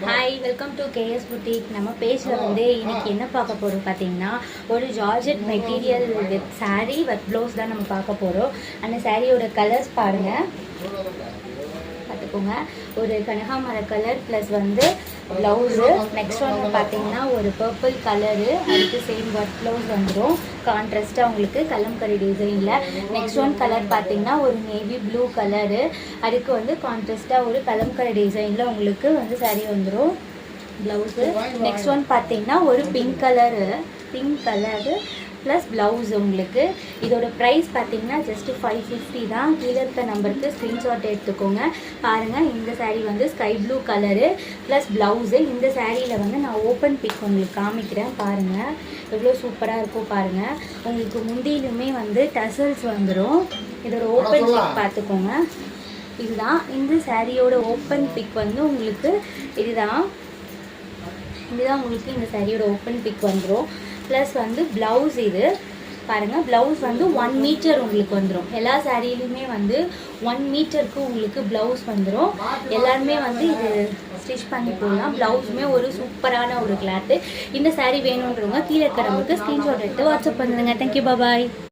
Hi, welcome to KS boutique. நம்ம பேஜில் வந்து இன்னைக்கு என்ன பார்க்க போகிறோம் பார்த்தீங்கன்னா, ஒரு georgette material with sari with blouse தான் நம்ம பார்க்க போகிறோம். அந்த சாரியோட கலர்ஸ் பாருங்கள், பார்த்துக்கோங்க. ஒரு கனகாமர கலர் ப்ளஸ் வந்து ப்ளவுஸு. நெக்ஸ்ட் வந்து பார்த்தீங்கன்னா ஒரு பர்பிள் கலரு, அதுக்கு சேம் ஒர்க் ப்ளவுஸ் வந்துடும். கான்ட்ராஸ்ட்டாக உங்களுக்கு கலம்கரி டிசைனில். நெக்ஸ்ட் ஒன் கலர் பார்த்தீங்கன்னா ஒரு நேவி ப்ளூ கலரு, அதுக்கு வந்து கான்ட்ராஸ்ட்டாக ஒரு கலம்கரி டிசைனில் உங்களுக்கு வந்து சாரீ வந்துடும் ப்ளவுஸு. நெக்ஸ்ட் ஒன் பார்த்தீங்கன்னா ஒரு பிங்க் கலரு ப்ளஸ் ப்ளவுஸ் உங்களுக்கு. இதோட ப்ரைஸ் பார்த்தீங்கன்னா ஜஸ்ட்டு 550 தான். கீழே இருக்க நம்பருக்கு ஸ்க்ரீன்ஷாட் எடுத்துக்கோங்க. பாருங்கள், இந்த சாரீ வந்து sky blue colour plus blouse. இந்த சாரியில் வந்து நான் ஓப்பன் பிக் உங்களுக்கு காமிக்கிறேன். பாருங்கள் எவ்வளோ சூப்பராக இருக்கும் பாருங்கள். உங்களுக்கு முந்தியிலுமே வந்து டசல்ஸ் வந்துடும். இதோட ஓப்பன் பிக் பார்த்துக்கோங்க. இதுதான் இந்த சாரியோட ஓப்பன் பிக் வந்து உங்களுக்கு இதுதான் உங்களுக்கு இந்த சாரியோட ஓப்பன் பிக் வந்துடும். ப்ளஸ் வந்து ப்ளவுஸ் இது பாருங்கள். ப்ளவுஸ் வந்து 1 மீட்டர் உங்களுக்கு வந்துடும். எல்லா சாரியிலுமே வந்து 1 மீட்டருக்கு உங்களுக்கு ப்ளவுஸ் வந்துடும். எல்லாருமே வந்து இது ஸ்டிச் பண்ணி போடலாம். ப்ளவுஸுமே ஒரு சூப்பரான ஒரு கிளாத்து. இந்த சாரீ வேணுன்றவங்க கீழே இருக்கிறவங்களுக்கு ஸ்க்ரீன்ஷாட் எடுத்து வாட்ஸ்அப் பண்ணுங்க. தேங்க்யூ, பாய்.